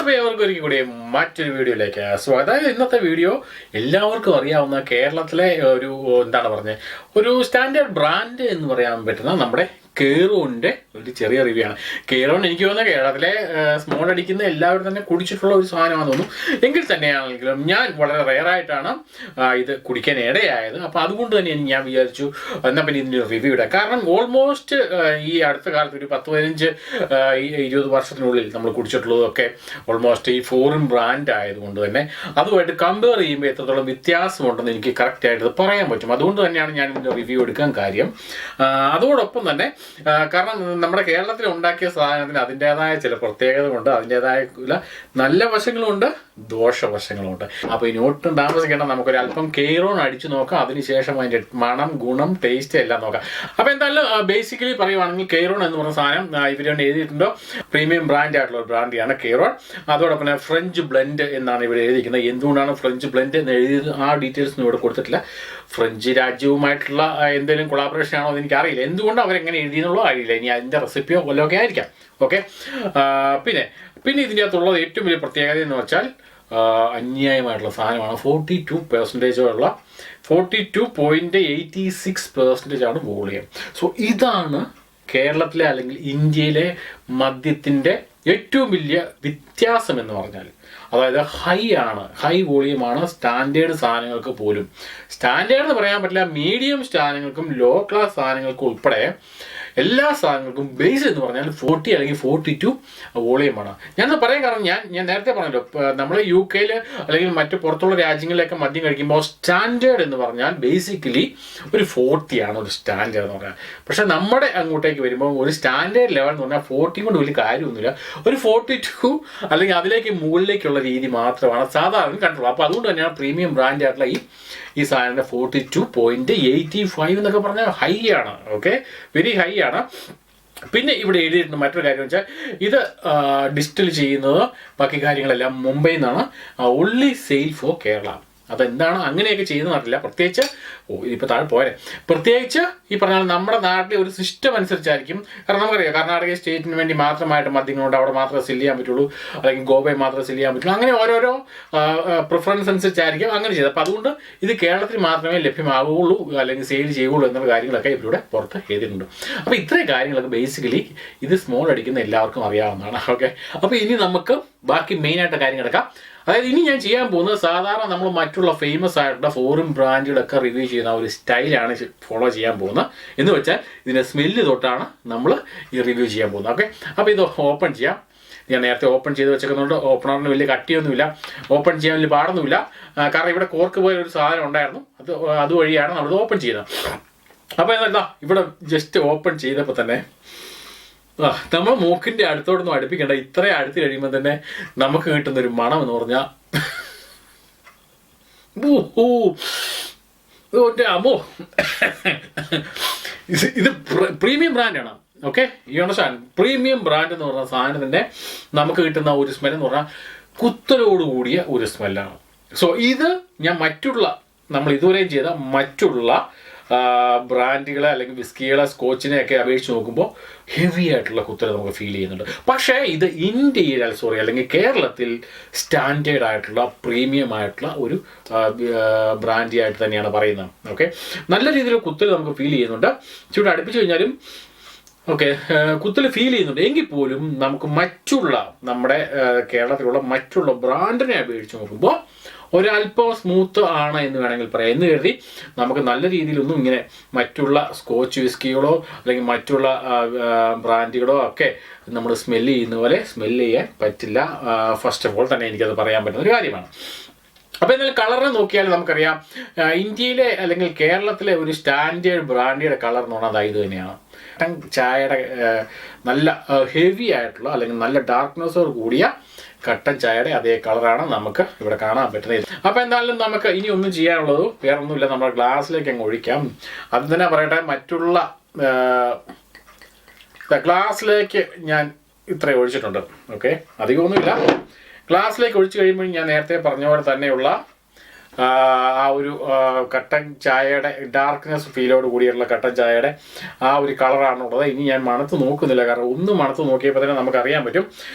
അപ്പോൾ എവർക്കും ഒരിക്കൽ കൂടി മറ്റൊരു വീഡിയോയിലേക്ക് സ്വാഗതം. അതായത് ഇന്നത്തെ വീഡിയോ എല്ലാവർക്കും അറിയാവുന്ന കേരളത്തിലെ ഒരു സ്റ്റാൻഡേർഡ് ബ്രാൻഡ് എന്ന് പറയാൻ പറ്റുന്ന നമ്മുടെ കെയ്റോണിൻ്റെ ഒരു ചെറിയ റിവ്യൂ ആണ്. കെയ്റോൺ എനിക്ക് തോന്നുന്ന കേരളത്തിലെ സ്മോൾ അടിക്കുന്ന എല്ലാവരും തന്നെ കുടിച്ചിട്ടുള്ള ഒരു സാധനമാണെന്ന് തോന്നുന്നു. എങ്കിൽ തന്നെയാണെങ്കിലും ഞാൻ വളരെ റെയറായിട്ടാണ് ഇത് കുടിക്കാൻ ഇടയായത്. അപ്പോൾ അതുകൊണ്ട് തന്നെ ഞാൻ വിചാരിച്ചു എന്നാൽ പിന്നെ ഇതിൻ്റെ റിവ്യൂ ഇടാം. കാരണം ഓൾമോസ്റ്റ് ഈ അടുത്ത കാലത്ത് ഒരു 10-15-20 വർഷത്തിനുള്ളിൽ നമ്മൾ കുടിച്ചിട്ടുള്ളതൊക്കെ ഓൾമോസ്റ്റ് ഈ ഫോറിൻ ബ്രാൻഡ് ആയതുകൊണ്ട് തന്നെ അതുമായിട്ട് കമ്പയർ ചെയ്യുമ്പോൾ എത്രത്തോളം വ്യത്യാസമുണ്ടെന്ന് എനിക്ക് കറക്റ്റായിട്ട് പറയാൻ പറ്റും. അതുകൊണ്ട് തന്നെയാണ് ഞാൻ ഇതിൻ്റെ റിവ്യൂ എടുക്കാൻ കാര്യം. അതോടൊപ്പം തന്നെ കാരണം നമ്മുടെ കേരളത്തിൽ ഉണ്ടാക്കിയ സാധനത്തിന് അതിൻ്റേതായ ചില പ്രത്യേകതകളുണ്ട്, അതിൻ്റേതായ നല്ല വശങ്ങളുണ്ട്, ദോഷവശങ്ങളുണ്ട്. അപ്പോൾ ഇനി ഒട്ടും താമസിക്കേണ്ട, നമുക്കൊരല്പം കെയ്റോൺ അടിച്ചു നോക്കാം. അതിനുശേഷം അതിൻ്റെ മണം, ഗുണം, ടേസ്റ്റ് എല്ലാം നോക്കാം. അപ്പോൾ എന്തായാലും ബേസിക്കലി പറയുവാണെങ്കിൽ കെയ്റോൺ എന്ന് പറഞ്ഞ സാധനം ഇവരുകൊണ്ട് എഴുതിയിട്ടുണ്ടോ പ്രീമിയം ബ്രാൻഡ് ആയിട്ടുള്ള ഒരു ബ്രാൻഡിയാണ് കെയ്റോൺ. അതോടൊപ്പം തന്നെ ഫ്രഞ്ച് ബ്ലെൻഡ് എന്നാണ് ഇവിടെ എഴുതിയിരിക്കുന്നത്. എന്തുകൊണ്ടാണ് ഫ്രഞ്ച് ബ്ലെൻഡ് എന്ന് എഴുതിയത് ആ ഡീറ്റെയിൽസൊന്നും ഇവിടെ കൊടുത്തിട്ടില്ല. ഫ്രഞ്ച് രാജ്യവുമായിട്ടുള്ള എന്തെങ്കിലും കൊളാബറേഷൻ ആണോ എന്ന് എനിക്കറിയില്ല. എന്തുകൊണ്ട് അവരെങ്ങനെ എഴുതിയെന്നുള്ളോ അറിയില്ല. ഇനി അതിൻ്റെ റെസിപ്പിയോ വല്ലതൊക്കെ ആയിരിക്കാം. ഓക്കെ, പിന്നെ ഇതിൻ്റെ അകത്തുള്ളത് ഏറ്റവും വലിയ പ്രത്യേകത എന്ന് വെച്ചാൽ അന്യായമായിട്ടുള്ള സാധനമാണ്. 42% 42.86% വോളിയം. സോ ഇതാണ് കേരളത്തിലെ അല്ലെങ്കിൽ ഇന്ത്യയിലെ മദ്യത്തിൻ്റെ ഏറ്റവും വലിയ വ്യത്യാസം എന്ന് പറഞ്ഞാൽ. അതായത് ഹൈ വോളിയമാണ് സ്റ്റാൻഡേർഡ് സാധനങ്ങൾക്ക് പോലും. സ്റ്റാൻഡേർഡ് എന്ന് പറയാൻ പറ്റില്ല, മീഡിയം സാധനങ്ങൾക്കും ലോ ക്ലാസ് സാധനങ്ങൾക്കും ഉൾപ്പെടെ എല്ലാ സാധനങ്ങൾക്കും ബേസ് എന്ന് പറഞ്ഞാൽ 40 അല്ലെങ്കിൽ 42 വോളിയമാണ്. ഞാനത് പറയാൻ കാരണം ഞാൻ നേരത്തെ പറഞ്ഞല്ലോ, നമ്മൾ UK അല്ലെങ്കിൽ മറ്റു പുറത്തുള്ള രാജ്യങ്ങളിലൊക്കെ മദ്യം കഴിക്കുമ്പോൾ സ്റ്റാൻഡേർഡ് എന്ന് പറഞ്ഞാൽ ബേസിക്കലി ഒരു 40 ആണ് ഒരു സ്റ്റാൻഡേർഡ് എന്ന് പറഞ്ഞാൽ. പക്ഷേ നമ്മുടെ അങ്ങോട്ടേക്ക് വരുമ്പോൾ ഒരു സ്റ്റാൻഡേർഡ് ലെവൽ എന്ന് പറഞ്ഞാൽ 40 കൊണ്ട് വലിയ കാര്യമൊന്നുമില്ല. ഒരു 42 അല്ലെങ്കിൽ അതിലേക്ക് മുകളിലേക്കുള്ള രീതി മാത്രമാണ് സാധാരണ കണ്ടുള്ളൂ. അപ്പോൾ അതുകൊണ്ട് തന്നെയാണ് പ്രീമിയം ബ്രാൻഡ് ആയിട്ടുള്ള ഈ സാധനത്തിൻ്റെ 42.85 എന്നൊക്കെ പറഞ്ഞാൽ ഹൈ ആണ്. ഓക്കെ, വെരി ഹൈ ആണ്. പിന്നെ ഇവിടെ എഴുതിയിട്ടുണ്ട് മറ്റൊരു കാര്യം വെച്ചാൽ ഇത് ഡിസ്റ്റിൽ ചെയ്യുന്നത് ബാക്കി കാര്യങ്ങളെല്ലാം മുംബൈയിൽ നിന്നാണ്. Only sale four Kerala. അതെന്താണ് അങ്ങനെയൊക്കെ ചെയ്യുന്നത് അറിയില്ല. പ്രത്യേകിച്ച് ഇപ്പോൾ താഴെ പോരെ, പ്രത്യേകിച്ച് ഈ പറഞ്ഞാൽ നമ്മുടെ നാട്ടിലെ ഒരു സിസ്റ്റം അനുസരിച്ചായിരിക്കും. കാരണം നമുക്കറിയാം കർണാടക സ്റ്റേറ്റിന് വേണ്ടി മാത്രമായിട്ട് മദ്യങ്ങളുണ്ട്, അവിടെ മാത്രമേ സെല് ചെയ്യാൻ പറ്റുള്ളൂ, അല്ലെങ്കിൽ ഗോവയിൽ മാത്രമേ സെല് ചെയ്യാൻ പറ്റുള്ളൂ. അങ്ങനെ ഓരോരോ പ്രിഫറൻസ് അനുസരിച്ചായിരിക്കും അങ്ങനെ ചെയ്തത്. അപ്പോൾ അതുകൊണ്ട് ഇത് കേരളത്തിൽ മാത്രമേ ലഭ്യമാകുകയുള്ളൂ അല്ലെങ്കിൽ സെയിൽ ചെയ്യുകയുള്ളൂ എന്നുള്ള കാര്യങ്ങളൊക്കെ ഇവരുടെ പുറത്ത് എഴുതിയിട്ടുണ്ട്. അപ്പോൾ ഇത്രയും കാര്യങ്ങളൊക്കെ ബേസിക്കലി ഇത് സ്മോൾ അടിക്കുന്ന എല്ലാവർക്കും അറിയാവുന്നതാണ്. ഓക്കെ, അപ്പോൾ ഇനി നമുക്ക് ബാക്കി മെയിനായിട്ട് കാര്യം കിടക്കാം. അതായത് ഇനി ഞാൻ ചെയ്യാൻ പോകുന്നത് സാധാരണ നമ്മൾ മറ്റുള്ള ഫേമസ് ആയിട്ടുള്ള ഫോറിൻ ബ്രാൻഡുകളൊക്കെ റിവ്യൂ ചെയ്യുന്ന ഒരു സ്റ്റൈലാണ് ഫോളോ ചെയ്യാൻ പോകുന്നത്. എന്ന് വെച്ചാൽ ഇതിൻ്റെ സ്മെല്ല് തൊട്ടാണ് നമ്മൾ ഈ റിവ്യൂ ചെയ്യാൻ പോകുന്നത്. ഓക്കെ, അപ്പോൾ ഇത് ഓപ്പൺ ചെയ്യാം. ഞാൻ നേരത്തെ ഓപ്പൺ ചെയ്ത് വെച്ചേക്കുന്നതുകൊണ്ട് ഓപ്പണറിന് വലിയ കട്ടിയൊന്നുമില്ല, ഓപ്പൺ ചെയ്യാൻ വലിയ പാടൊന്നുമില്ല. കാരണം ഇവിടെ കോർക്ക് പോയ ഒരു സാധനം ഉണ്ടായിരുന്നു, അതുവഴിയാണ് നമ്മൾ ഓപ്പൺ ചെയ്യുന്നത്. അപ്പോൾ എന്താ ഇവിടെ ജസ്റ്റ് ഓപ്പൺ ചെയ്തപ്പോൾ തന്നെ നമ്മൾ മൂക്കിൻ്റെ അടുത്തോടൊന്നും അടുപ്പിക്കേണ്ട. ഇത്രയും അടുത്ത് കഴിയുമ്പോൾ തന്നെ നമുക്ക് കിട്ടുന്നൊരു മണം എന്ന് പറഞ്ഞാൽ അമ്മോ, ഇത് പ്രീമിയം ബ്രാൻഡാണ്. ഓക്കെ, ഈ അണ്ടർസ്റ്റാൻഡ്. പ്രീമിയം ബ്രാൻഡ് എന്ന് പറഞ്ഞ സാധനത്തിൻ്റെ നമുക്ക് കിട്ടുന്ന ഒരു സ്മെൽ എന്ന് പറഞ്ഞാൽ കുത്തലോടുകൂടിയ ഒരു സ്മെല്ലാണ്. സോ ഇത് ഞാൻ നമ്മൾ ഇതുവരെയും ചെയ്ത മറ്റുള്ള ബ്രാൻഡുകളെ അല്ലെങ്കിൽ വിസ്കികളെ സ്കോച്ചിനെയൊക്കെ അപേക്ഷിച്ച് നോക്കുമ്പോൾ ഹെവി ആയിട്ടുള്ള കുത്തൽ നമുക്ക് ഫീൽ ചെയ്യുന്നുണ്ട്. പക്ഷേ ഇത് അല്ലെങ്കിൽ കേരളത്തിൽ സ്റ്റാൻഡേർഡ് ആയിട്ടുള്ള പ്രീമിയം ആയിട്ടുള്ള ഒരു ബ്രാൻഡി ആയിട്ട് തന്നെയാണ് പറയുന്നത്. ഓക്കെ, നല്ല രീതിയിൽ കുത്തൽ നമുക്ക് ഫീൽ ചെയ്യുന്നുണ്ട്. ചൂട് അടുപ്പിച്ച് കഴിഞ്ഞാലും ഓക്കെ കുത്തൽ ഫീൽ ചെയ്യുന്നുണ്ട്. എങ്കിൽ പോലും നമുക്ക് നമ്മുടെ കേരളത്തിലുള്ള മറ്റുള്ള ബ്രാൻഡിനെ അപേക്ഷിച്ച് നോക്കുമ്പോൾ ഒരല്പം സ്മൂത്ത് ആണ് എന്ന് വേണമെങ്കിൽ പറയാം. എന്ന് കരുതി നമുക്ക് നല്ല രീതിയിലൊന്നും ഇങ്ങനെ മറ്റുള്ള സ്കോച്ച് വിസ്കികളോ അല്ലെങ്കിൽ മറ്റുള്ള ബ്രാൻഡുകളോ ഒക്കെ നമ്മൾ സ്മെല്ല് ചെയ്യുന്ന പോലെ സ്മെല്ല് ചെയ്യാൻ പറ്റില്ല. ഫസ്റ്റ് ഓഫ് ഓൾ തന്നെ എനിക്കത് പറയാൻ പറ്റുന്ന ഒരു കാര്യമാണ്. അപ്പോൾ എന്നാലും കളറിനെ നോക്കിയാൽ നമുക്കറിയാം ഇന്ത്യയിലെ അല്ലെങ്കിൽ കേരളത്തിലെ ഒരു സ്റ്റാൻഡേർഡ് ബ്രാൻഡിയുടെ കളർ എന്ന് പറഞ്ഞാൽ ഇത് തന്നെയാണ്. ചായയുടെ നല്ല ഹെവി ആയിട്ടുള്ള അല്ലെങ്കിൽ നല്ല ഡാർക്ക്നെസ്സോട് കൂടിയ കട്ടൻ ചായയുടെ അതേ കളറാണ് നമുക്ക് ഇവിടെ കാണാൻ പറ്റുന്നത്. അപ്പോൾ എന്തായാലും നമുക്ക് ഇനി ഒന്നും ചെയ്യാനുള്ളത് വേറെ ഒന്നുമില്ല, നമ്മുടെ ഗ്ലാസ്സിലേക്ക് അങ്ങ് ഒഴിക്കാം. അത് തന്നെ പറയട്ടെ, മറ്റുള്ള ഗ്ലാസ്സിലേക്ക് ഞാൻ ഇത്രയും ഒഴിച്ചിട്ടുണ്ട്. ഓക്കെ, അധികമൊന്നുമില്ല. ഗ്ലാസ്സിലേക്ക് ഒഴിച്ച് കഴിയുമ്പോൾ ഞാൻ നേരത്തെ പറഞ്ഞ പോലെ തന്നെയുള്ള ആ ഒരു കട്ടൻ ചായയുടെ ഡാർക്ക്നെസ് ഫീലോട് കൂടിയുള്ള കട്ടൻ ചായയുടെ ആ ഒരു കളറാണുള്ളത്. ഇനി ഞാൻ മണത്ത് നോക്കുന്നില്ല, കാരണം ഒന്ന് മണത്ത് നോക്കിയപ്പോൾ തന്നെ നമുക്കറിയാൻ പറ്റും.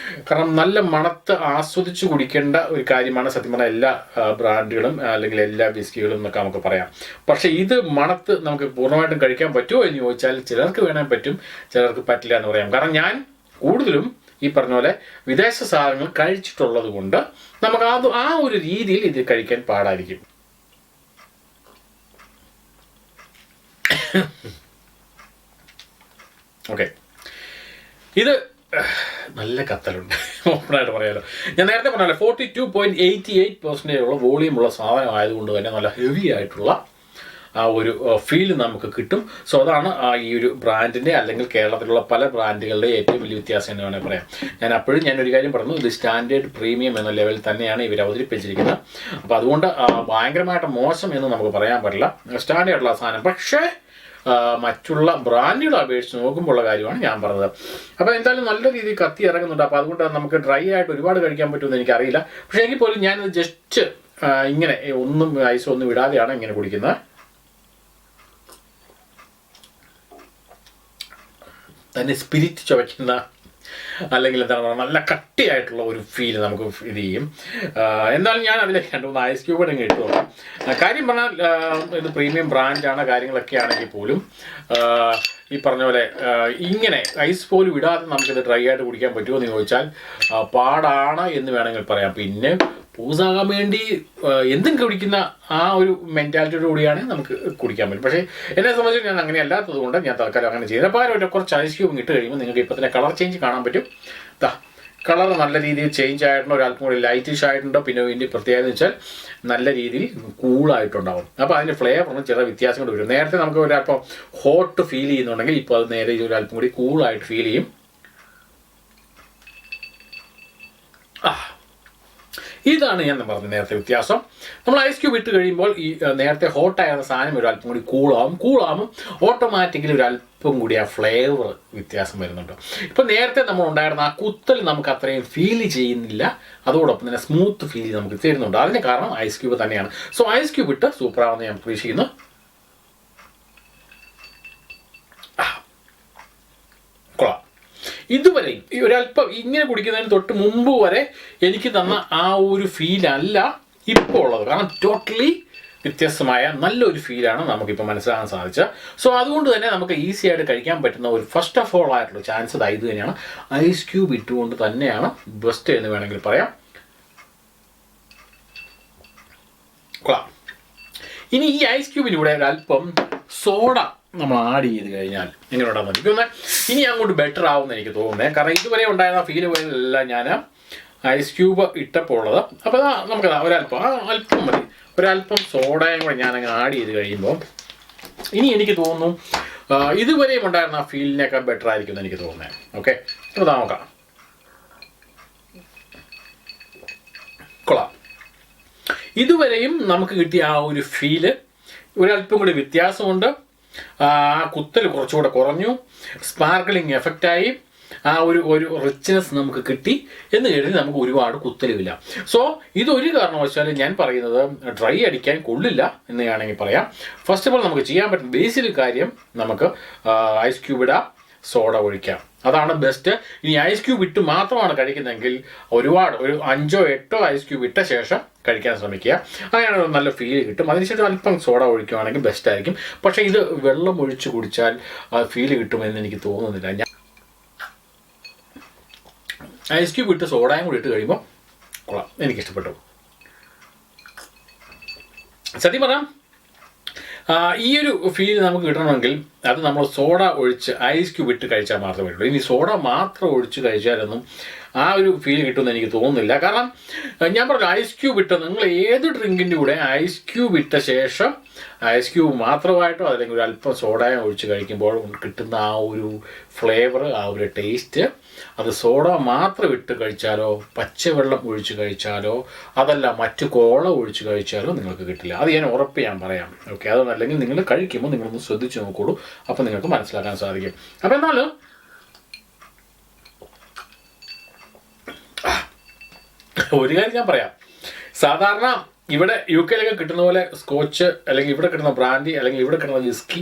കാരണം നല്ല മണത്ത് ആസ്വദിച്ച് കുടിക്കേണ്ട ഒരു കാര്യമാണ് സത്യം പറഞ്ഞാൽ എല്ലാ ബ്രാൻഡുകളും അല്ലെങ്കിൽ എല്ലാ വിസ്കികളും എന്നൊക്കെ നമുക്ക് പറയാം. പക്ഷേ ഇത് മണത്ത് നമുക്ക് പൂർണ്ണമായിട്ടും കഴിക്കാൻ പറ്റുമോ എന്ന് ചോദിച്ചാൽ ചിലർക്ക് വേണമെങ്കിൽ പറ്റും, ചിലർക്ക് പറ്റില്ല എന്ന് പറയാം. കാരണം ഞാൻ കൂടുതലും ഈ പറഞ്ഞ പോലെ വിദേശ സാധനങ്ങൾ കഴിച്ചിട്ടുള്ളത് കൊണ്ട് നമുക്ക് ആ ഒരു രീതിയിൽ ഇത് കഴിക്കാൻ പാടായിരിക്കും. ഓക്കെ, ഇത് നല്ല കത്തലുണ്ട്, ഓപ്പണായിട്ട് പറയാമല്ലോ. ഞാൻ നേരത്തെ പറഞ്ഞല്ലോ 42.88% ഉള്ള വോളിയമുള്ള സാധനം ആയതുകൊണ്ട് തന്നെ നല്ല ഹെവി ആയിട്ടുള്ള ആ ഒരു ഫീൽ നമുക്ക് കിട്ടും. സോ അതാണ് ഈ ഒരു ബ്രാൻഡിൻ്റെ അല്ലെങ്കിൽ കേരളത്തിലുള്ള പല ബ്രാൻഡുകളുടെ ഏറ്റവും വലിയ വ്യത്യാസം എന്ന് വേണമെങ്കിൽ പറയാം. ഞാനൊരു കാര്യം പറഞ്ഞു, ഇത് സ്റ്റാൻഡേർഡ് പ്രീമിയം എന്ന ലെവലിൽ തന്നെയാണ് ഇവർ അവതരിപ്പിച്ചിരിക്കുന്നത്. അപ്പോൾ അതുകൊണ്ട് ഭയങ്കരമായിട്ട് മോശം എന്ന് നമുക്ക് പറയാൻ പറ്റില്ല, സ്റ്റാൻഡേർഡുള്ള സാധനം. പക്ഷേ മറ്റുള്ള ബ്രാൻഡുകളെ അപേക്ഷിച്ച് നോക്കുമ്പോഴുള്ള കാര്യമാണ് ഞാൻ പറഞ്ഞത്. അപ്പോൾ എന്തായാലും നല്ല രീതിയിൽ കത്തി ഇറങ്ങുന്നുണ്ട്. അപ്പോൾ അതുകൊണ്ട് നമുക്ക് ഡ്രൈ ആയിട്ട് ഒരുപാട് കഴിക്കാൻ പറ്റുമെന്ന് എനിക്കറിയില്ല. പക്ഷേ എങ്കിൽ പോലും ഞാനിത് ജസ്റ്റ് ഇങ്ങനെ ഒന്നും ഐസൊന്നും ഇടാതെയാണ് ഇങ്ങനെ കുടിക്കുന്നത്. തന്നെ സ്പിരിറ്റ് ചുവയ്ക്കുന്ന അല്ലെങ്കിൽ എന്താണ് പറയുക, നല്ല കട്ടിയായിട്ടുള്ള ഒരു ഫീൽ നമുക്ക് ഇത് ചെയ്യും. എന്നാലും ഞാൻ അതിലേക്ക് 2-3 ഐസ് ക്യൂബ് ഇങ്ങ് ഇട്ടു നോക്കാം. കാര്യം പറഞ്ഞാൽ ഇത് പ്രീമിയം ബ്രാൻഡാണ്, കാര്യങ്ങളൊക്കെ ആണെങ്കിൽ പോലും ഈ പറഞ്ഞ പോലെ ഇങ്ങനെ ഐസ് പോലും ഇടാതെ നമുക്കിത് ഡ്രൈ ആയിട്ട് കുടിക്കാൻ പറ്റുമോ എന്ന് ചോദിച്ചാൽ പാടാണ് എന്ന് വേണമെങ്കിൽ പറയാം. പിന്നെ പൂസാകാൻ വേണ്ടി എന്തും കുടിക്കുന്ന ആ ഒരു മെൻറ്റാലിറ്റിയോട് കൂടിയാണ് നമുക്ക് കുടിക്കാൻ പറ്റും. പക്ഷേ എന്നെ സംബന്ധിച്ച് ഞാൻ അങ്ങനെ അല്ലാത്തത് കൊണ്ട് ഞാൻ തൽക്കാലം അങ്ങനെ ചെയ്യുന്നത്. പകരം കുറച്ച് ഐസ് ക്യൂബ് ഇട്ട് കഴിയുമ്പോൾ നിങ്ങൾക്ക് ഇപ്പോൾ തന്നെ കളർ ചേഞ്ച് കാണാൻ പറ്റും. കളർ നല്ല രീതിയിൽ ചേഞ്ച് ആയിട്ടുണ്ട്, ഒരല്പം കൂടി ലൈറ്റിഷ് ആയിട്ടുണ്ട്. പിന്നെ ഇതിൻ്റെ പ്രത്യേകത എന്ന് വെച്ചാൽ നല്ല രീതിയിൽ കൂളായിട്ടുണ്ടാവും. അപ്പോൾ അതിൻ്റെ ഫ്ലേവറിന് ചെറിയ വ്യത്യാസം കൊണ്ട് വരും. നേരത്തെ നമുക്ക് ഒരല്പം ഹോട്ട് ഫീൽ ചെയ്യുന്നുണ്ടെങ്കിൽ ഇപ്പോൾ അത് നേരെ ഒരല്പം കൂടി കൂളായിട്ട് ഫീൽ ചെയ്യും. ഇതാണ് ഞാൻ പറഞ്ഞത് നേരത്തെ വ്യത്യാസം. നമ്മൾ ഐസ് ക്യൂബ് ഇട്ട് കഴിയുമ്പോൾ ഈ നേരത്തെ ഹോട്ടായിരുന്ന സാധനം ഒരു അല്പം കൂടി കൂളാവും ഓട്ടോമാറ്റിക്കലി ഒരു അല്പം കൂടി ആ ഫ്ലേവർ വ്യത്യാസം വരുന്നുണ്ട്. ഇപ്പം നേരത്തെ നമ്മൾ ഉണ്ടായിരുന്ന ആ കുത്തൽ നമുക്ക് അത്രയും ഫീൽ ചെയ്യുന്നില്ല, അതോടൊപ്പം തന്നെ സ്മൂത്ത് ഫീൽ നമുക്ക് തരുന്നുണ്ട്. അതിന് കാരണം ഐസ് ക്യൂബ് തന്നെയാണ്. സോ ഐസ് ക്യൂബ് ഇട്ട് സൂപ്പറാണെന്ന് ഞാൻ പ്രതീക്ഷിക്കുന്നു. കൊള്ളാം. ഇതുവരെയും ഈ ഒരല്പം ഇങ്ങനെ കുടിക്കുന്നതിന് തൊട്ട് മുമ്പ് വരെ എനിക്ക് തന്ന ആ ഒരു ഫീലല്ല ഇപ്പോൾ ഉള്ളത്. കാരണം ടോട്ടലി വ്യത്യസ്തമായ നല്ലൊരു ഫീലാണ് നമുക്കിപ്പോൾ മനസ്സിലാക്കാൻ സാധിച്ചത്. സോ അതുകൊണ്ട് തന്നെ നമുക്ക് ഈസി ആയിട്ട് കഴിക്കാൻ പറ്റുന്ന ഒരു ഫസ്റ്റ് ഓഫ് ഓൾ ആയിട്ടുള്ള ചാൻസ് ഇത് തന്നെയാണ്. ഐസ് ക്യൂബ് ഇട്ടുകൊണ്ട് തന്നെയാണ് ബെസ്റ്റ് എന്ന് വേണമെങ്കിൽ പറയാം. കൊള്ളാം. ഇനി ഈ ഐസ് ക്യൂബിലൂടെ ഒരല്പം സോഡ നമ്മൾ ആഡ് ചെയ്ത് കഴിഞ്ഞാൽ എങ്ങനെ ഉണ്ടാകുന്ന എനിക്കൊന്ന് ഇനി അങ്ങോട്ട് ബെറ്റർ ആവുമെന്ന് എനിക്ക് തോന്നുന്നത്. കാരണം ഇതുവരെ ഉണ്ടായിരുന്ന ഫീൽ പോലെയല്ല ഞാൻ ഐസ് ക്യൂബ് ഇട്ടപ്പോൾ ഉള്ളത്. അപ്പോൾ നമുക്ക് അല്പം മതി, ഒരല്പം സോഡയും കൂടെ ഞാനങ്ങ് ആഡ് ചെയ്ത് കഴിയുമ്പോൾ ഇനി എനിക്ക് തോന്നുന്നു ഇതുവരെയും ഉണ്ടായിരുന്ന ആ ഫീലിനേക്കാൾ ബെറ്റർ ആയിരിക്കും എന്ന് എനിക്ക് തോന്നുന്നത്. ഓക്കെ, അപ്പോൾ നോക്കാം. കൊള്ളാം. ഇതുവരെയും നമുക്ക് കിട്ടിയ ആ ഒരു ഫീല് ഒരല്പം കൂടി വ്യത്യാസമുണ്ട്. ആ കുത്തൽ കുറച്ചുകൂടെ കുറഞ്ഞു, സ്പാർക്ലിംഗ് എഫക്റ്റായി, ആ ഒരു റിച്ച്നെസ് നമുക്ക് കിട്ടി എന്ന് കരുതി നമുക്ക് ഒരുപാട് കുത്തലുമില്ല. സോ ഇതൊരു കാരണവശാലും ഞാൻ പറയുന്നത് ഡ്രൈ അടിക്കാൻ കൊള്ളില്ല എന്ന് വേണമെങ്കിൽ പറയാം. ഫസ്റ്റ് ഓഫ് ഓൾ നമുക്ക് ചെയ്യാൻ പറ്റുന്ന ബേസിക് കാര്യം, നമുക്ക് ഐസ് ക്യൂബ് ഇടാം, സോഡ ഒഴിക്കാം, അതാണ് ബെസ്റ്റ്. ഇനി ഐസ് ക്യൂബ് ഇട്ട് മാത്രമാണ് കഴിക്കുന്നതെങ്കിൽ ഒരു 5-8 ഐസ് ക്യൂബ് ഇട്ട ശേഷം കഴിക്കാൻ ശ്രമിക്കുക. അങ്ങനെയാണ് നല്ല ഫീൽ കിട്ടും. അതിനുശേഷം അല്പം സോഡ ഒഴിക്കുകയാണെങ്കിൽ ബെസ്റ്റ് ആയിരിക്കും. പക്ഷേ ഇത് വെള്ളം ഒഴിച്ച് കുടിച്ചാൽ ആ ഫീൽ കിട്ടുമെന്ന് എനിക്ക് തോന്നുന്നില്ല. ഞാൻ ഐസ് ക്യൂബ് ഇട്ട് സോഡയും കൂടി ഇട്ട് കഴിയുമ്പോൾ കൊള്ളാം, എനിക്കിഷ്ടപ്പെട്ടു. സത്യം പറയാം, ഈ ഒരു ഫീൽ നമുക്ക് കിട്ടണമെങ്കിൽ അത് നമ്മൾ സോഡ ഒഴിച്ച് ഐസ് ക്യൂബ് ഇട്ട് കഴിച്ചാൽ മാത്രമേ ഉള്ളൂ. ഇനി സോഡ മാത്രം ഒഴിച്ച് കഴിച്ചാലൊന്നും ആ ഒരു ഫീൽ കിട്ടുമെന്ന് എനിക്ക് തോന്നുന്നില്ല. കാരണം ഞാൻ പറഞ്ഞു, ഐസ് ക്യൂബ് ഇട്ട് നിങ്ങൾ ഏത് ഡ്രിങ്കിൻ്റെ കൂടെ ഐസ് ക്യൂബ് ഇട്ട ശേഷം ഐസ് ക്യൂബ് മാത്രമായിട്ടോ അല്ലെങ്കിൽ ഒരു അല്പം സോഡയും ഒഴിച്ച് കഴിക്കുമ്പോൾ കിട്ടുന്ന ആ ഒരു ഫ്ലേവർ, ആ ഒരു ടേസ്റ്റ്, അത് സോഡ മാത്രം ഇട്ട് കഴിച്ചാലോ പച്ചവെള്ളം ഒഴിച്ച് കഴിച്ചാലോ അതല്ല മറ്റു കോള ഒഴിച്ച് കഴിച്ചാലോ നിങ്ങൾക്ക് കിട്ടില്ല. അത് ഞാൻ ഉറപ്പ് ഞാൻ പറയാം. ഓക്കെ, അതൊന്നല്ലെങ്കിൽ നിങ്ങൾ കഴിക്കുമ്പോൾ നിങ്ങളൊന്ന് ശ്രദ്ധിച്ച് നോക്കുള്ളൂ, അപ്പോൾ നിങ്ങൾക്ക് മനസ്സിലാക്കാൻ സാധിക്കും. അപ്പോൾ എന്നാലും ഒരു കാര്യം ഞാൻ പറയാം, സാധാരണ ഇവിടെ UK കിട്ടുന്ന പോലെ സ്കോച്ച് അല്ലെങ്കിൽ ഇവിടെ കിട്ടുന്ന ബ്രാൻഡി അല്ലെങ്കിൽ ഇവിടെ കിട്ടുന്ന വിസ്കി,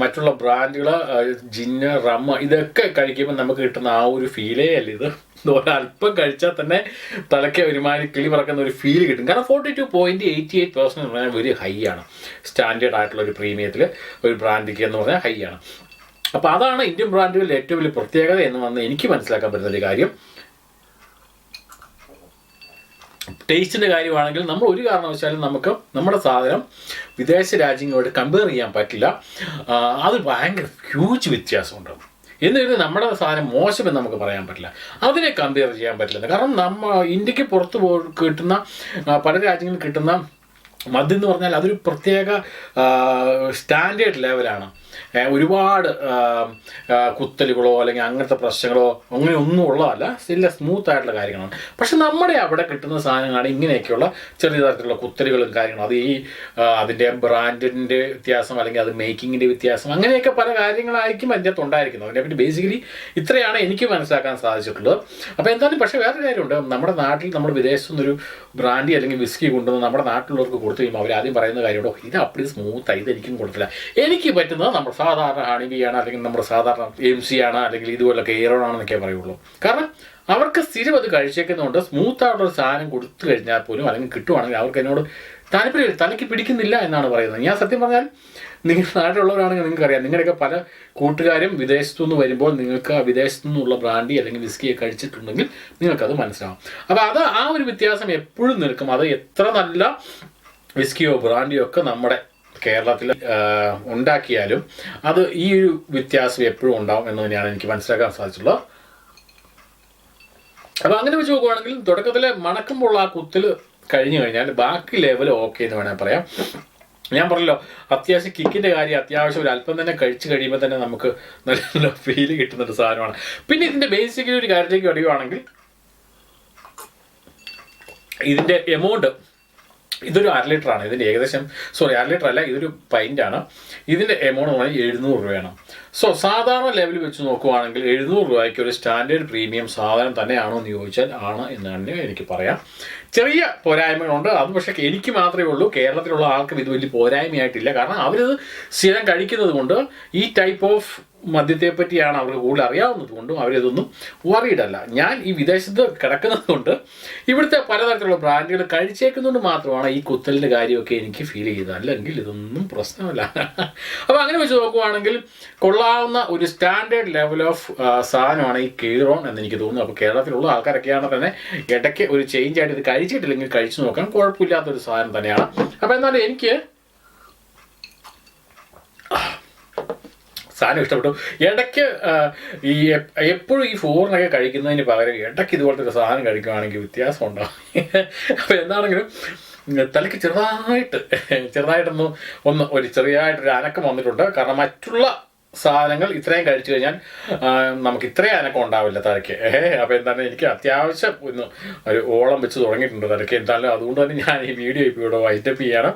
മറ്റുള്ള ബ്രാൻഡുകൾ, ജിന്ന്, റമ്മ, ഇതൊക്കെ കഴിക്കുമ്പോൾ നമുക്ക് കിട്ടുന്ന ആ ഒരു ഫീലേ അല്ല ഇത്. ഒരല്പം കഴിച്ചാൽ തന്നെ തലയ്ക്ക് ഒരുമാതിരി കിളി പറക്കുന്ന ഒരു ഫീൽ കിട്ടും. കാരണം 42.88% എന്ന് പറഞ്ഞാൽ വെരി ഹൈ ആണ്. സ്റ്റാൻഡേർഡ് ആയിട്ടുള്ള ഒരു പ്രീമിയത്തിൽ ഒരു ബ്രാൻഡിക്ക് എന്ന് പറഞ്ഞാൽ ഹൈ ആണ്. അപ്പോൾ അതാണ് ഇന്ത്യൻ ബ്രാൻഡുകളിൽ ഏറ്റവും വലിയ പ്രത്യേകത എന്ന് വന്ന് എനിക്ക് മനസ്സിലാക്കാൻ പറ്റുന്ന ഒരു കാര്യം. ടേസ്റ്റിൻ്റെ കാര്യമാണെങ്കിൽ നമ്മൾ ഒരു കാരണവശാലും നമുക്ക് നമ്മുടെ സാധനം വിദേശ രാജ്യങ്ങളോട് കമ്പയർ ചെയ്യാൻ പറ്റില്ല. അത് ഭയങ്കര ഹ്യൂജ് വ്യത്യാസമുണ്ട്. എന്നിരുന്ന് നമ്മുടെ സാധനം മോശമെന്ന് നമുക്ക് പറയാൻ പറ്റില്ല, അതിനെ കമ്പയർ ചെയ്യാൻ പറ്റില്ല. കാരണം ഇന്ത്യക്ക് പുറത്ത് കിട്ടുന്ന പല രാജ്യങ്ങളിൽ കിട്ടുന്ന മദ്യം എന്ന് പറഞ്ഞാൽ അതൊരു പ്രത്യേക സ്റ്റാൻഡേർഡ് ലെവലാണ്. ഒരുപാട് കുത്തലുകളോ അല്ലെങ്കിൽ അങ്ങനത്തെ പ്രശ്നങ്ങളോ അങ്ങനെ ഒന്നും ഉള്ളതല്ല, ഇല്ല, സ്മൂത്ത് ആയിട്ടുള്ള കാര്യങ്ങളാണ്. പക്ഷെ നമ്മുടെ അവിടെ കിട്ടുന്ന സാധനങ്ങളാണ് ഇങ്ങനെയൊക്കെയുള്ള ചെറിയ തരത്തിലുള്ള കുത്തലുകളും കാര്യങ്ങളും. അത് ഈ അതിൻ്റെ ബ്രാൻഡിൻ്റെ വ്യത്യാസം അല്ലെങ്കിൽ അത് മേക്കിങ്ങിൻ്റെ വ്യത്യാസം, അങ്ങനെയൊക്കെ പല കാര്യങ്ങളായിരിക്കും അതിൻ്റെ അകത്ത് ഉണ്ടായിരിക്കുന്നത്. അതിനെപ്പറ്റി ബേസിക്കലി ഇത്രയാണ് എനിക്ക് മനസ്സിലാക്കാൻ സാധിച്ചിട്ടുള്ളത്. അപ്പോൾ എന്തായാലും പക്ഷേ വേറൊരു കാര്യമുണ്ട്. നമ്മുടെ നാട്ടിൽ നമ്മൾ വിദേശത്തു നിന്നൊരു ബ്രാൻഡി അല്ലെങ്കിൽ വിസ്കി കൊണ്ടുവന്ന് നമ്മുടെ നാട്ടിലുള്ളവർക്ക് കൊടുത്തു കഴിയുമ്പോൾ അവർ ആദ്യം പറയുന്ന കാര്യമുണ്ടോ, ഇത് അപ്പടി സ്മൂത്തായി, ഇതെനിക്കും കൊടുത്തില്ല. എനിക്ക് പറ്റുന്നത് നമ്മുടെ സാധാരണ ഹണിബി ആണ്, അല്ലെങ്കിൽ നമ്മുടെ സാധാരണ MC ആണ്, അല്ലെങ്കിൽ ഇതുപോലെ കെയറോൺ ആണെന്നൊക്കെ പറയുള്ളൂ. കാരണം അവർക്ക് സ്ഥിരം അത് കഴിച്ചേക്കുന്നതുകൊണ്ട് സ്മൂത്തായിട്ടുള്ള സാധനം കൊടുത്തു കഴിഞ്ഞാൽ പോലും അല്ലെങ്കിൽ കിട്ടുവാണെങ്കിൽ അവർക്ക് എന്നോട് താല്പര്യമില്ല, തലയ്ക്ക് പിടിക്കുന്നില്ല എന്നാണ് പറയുന്നത്. ഞാൻ സത്യം പറഞ്ഞാൽ നിങ്ങൾ നാട്ടിലുള്ളവരാണെങ്കിൽ നിങ്ങൾക്കറിയാം, നിങ്ങളുടെയൊക്കെ പല കൂട്ടുകാരും വിദേശത്തു നിന്ന് വരുമ്പോൾ നിങ്ങൾക്ക് വിദേശത്തു നിന്നുള്ള ബ്രാൻഡി അല്ലെങ്കിൽ വിസ്കിയെ കഴിച്ചിട്ടുണ്ടെങ്കിൽ നിങ്ങൾക്കത് മനസ്സിലാവും. അപ്പോൾ അത് ആ ഒരു വ്യത്യാസം എപ്പോഴും നിൽക്കും. അത് എത്ര നല്ല വിസ്കിയോ ബ്രാൻഡിയോ ഒക്കെ നമ്മുടെ കേരളത്തിൽ ഉണ്ടാക്കിയാലും അത് ഈ ഒരു വ്യത്യാസം എപ്പോഴും ഉണ്ടാവും എന്ന് തന്നെയാണ് എനിക്ക് മനസ്സിലാക്കാൻ സാധിച്ചിട്ടുള്ളത്. അപ്പോൾ അങ്ങനെ വെച്ച് നോക്കുവാണെങ്കിൽ തുടക്കത്തിൽ മണക്കുമ്പോൾ ആ കുത്തിൽ കഴിഞ്ഞു കഴിഞ്ഞാൽ ബാക്കി ലെവൽ ഓക്കെ എന്ന് വേണമെങ്കിൽ പറയാം. ഞാൻ പറഞ്ഞല്ലോ, അത്യാവശ്യം കിക്കിൻ്റെ കാര്യം അത്യാവശ്യം ഒരു അല്പം തന്നെ കഴിച്ച് കഴിയുമ്പോൾ തന്നെ നമുക്ക് നല്ല ഫീല് കിട്ടുന്നൊരു സാധനമാണ്. പിന്നെ ഇതിൻ്റെ ബേസിക്കലി ഒരു കാര്യത്തിലേക്ക് വരികയാണെങ്കിൽ ഇതിൻ്റെ എമൗണ്ട്, ഇതൊരു 1/2 ലിറ്ററാണ്. ഇതിൻ്റെ ഏകദേശം അര ലിറ്റർ അല്ല, ഇതൊരു പൈൻ്റാണ്. ഇതിൻ്റെ എമൗണ്ട് എന്ന് പറഞ്ഞാൽ 700 രൂപയാണ്. സാധാരണ ലെവലിൽ വെച്ച് നോക്കുവാണെങ്കിൽ 700 രൂപയ്ക്ക് ഒരു സ്റ്റാൻഡേർഡ് പ്രീമിയം സാധനം തന്നെയാണോ എന്ന് ചോദിച്ചാൽ ആണ് എന്ന് തന്നെ എനിക്ക് പറയാം. ചെറിയ പോരായ്മകളുണ്ട്, അത് പക്ഷേ എനിക്ക് മാത്രമേ ഉള്ളൂ. കേരളത്തിലുള്ള ആൾക്കും ഇത് വലിയ പോരായ്മയായിട്ടില്ല. കാരണം അവരിത് സ്ഥിരം കഴിക്കുന്നത് കൊണ്ട് ഈ ടൈപ്പ് ഓഫ് മദ്യത്തെ പറ്റിയാണ് അവർക്ക് കൂടുതൽ അറിയാവുന്നത് കൊണ്ടും അവരിതൊന്നും വറീഡല്ല. ഞാൻ ഈ വിദേശത്ത് കിടക്കുന്നത് കൊണ്ട് ഇവിടുത്തെ പലതരത്തിലുള്ള ബ്രാൻഡുകൾ കഴിച്ചേക്കുന്നതുകൊണ്ട് മാത്രമാണ് ഈ കുത്തലിൻ്റെ കാര്യമൊക്കെ എനിക്ക് ഫീൽ ചെയ്തത്. അല്ലെങ്കിൽ ഇതൊന്നും പ്രശ്നമല്ല. അപ്പോൾ അങ്ങനെ വെച്ച് നോക്കുവാണെങ്കിൽ കൊള്ളാവുന്ന ഒരു സ്റ്റാൻഡേർഡ് ലെവൽ ഓഫ് സാധനമാണ് ഈ കെയ്റോൺ എന്ന് എനിക്ക് തോന്നുന്നു. അപ്പോൾ കേരളത്തിലുള്ള ആൾക്കാരൊക്കെയാണ് തന്നെ ഇടയ്ക്ക് ഒരു ചേഞ്ച് ആയിട്ട് ഇത് കഴിച്ചിട്ടില്ലെങ്കിൽ കഴിച്ചു നോക്കാൻ കുഴപ്പമില്ലാത്തൊരു സാധനം തന്നെയാണ്. അപ്പോൾ എന്നാലും എനിക്ക് സാധനം ഇഷ്ടപ്പെട്ടു. ഇടയ്ക്ക് ഈ എപ്പോഴും ഈ ഫോറിനൊക്കെ കഴിക്കുന്നതിന് പകരം ഇടയ്ക്ക് ഇതുപോലത്തെ ഒരു സാധനം കഴിക്കുകയാണെങ്കിൽ വ്യത്യാസം ഉണ്ടാകും. അപ്പോൾ എന്താണെങ്കിലും തലയ്ക്ക് ചെറുതായിട്ടൊന്ന് ഒരു ചെറിയതായിട്ടൊരു അനക്കം വന്നിട്ടുണ്ട്. കാരണം മറ്റുള്ള സാധനങ്ങൾ ഇത്രയും കഴിച്ചു കഴിഞ്ഞാൽ നമുക്ക് ഇത്രയും അനക്കം ഉണ്ടാവില്ല തലയ്ക്ക്. അപ്പോൾ എന്താണ്, എനിക്ക് അത്യാവശ്യം ഒരു ഓളം വെച്ച് തുടങ്ങിയിട്ടുണ്ട് തലയ്ക്ക്. എന്തായാലും അതുകൊണ്ട് തന്നെ ഞാൻ ഈ വീഡിയോ ഇപ്പോൾ ഇവിടെ വൈൻഡപ്പ് ചെയ്യണം.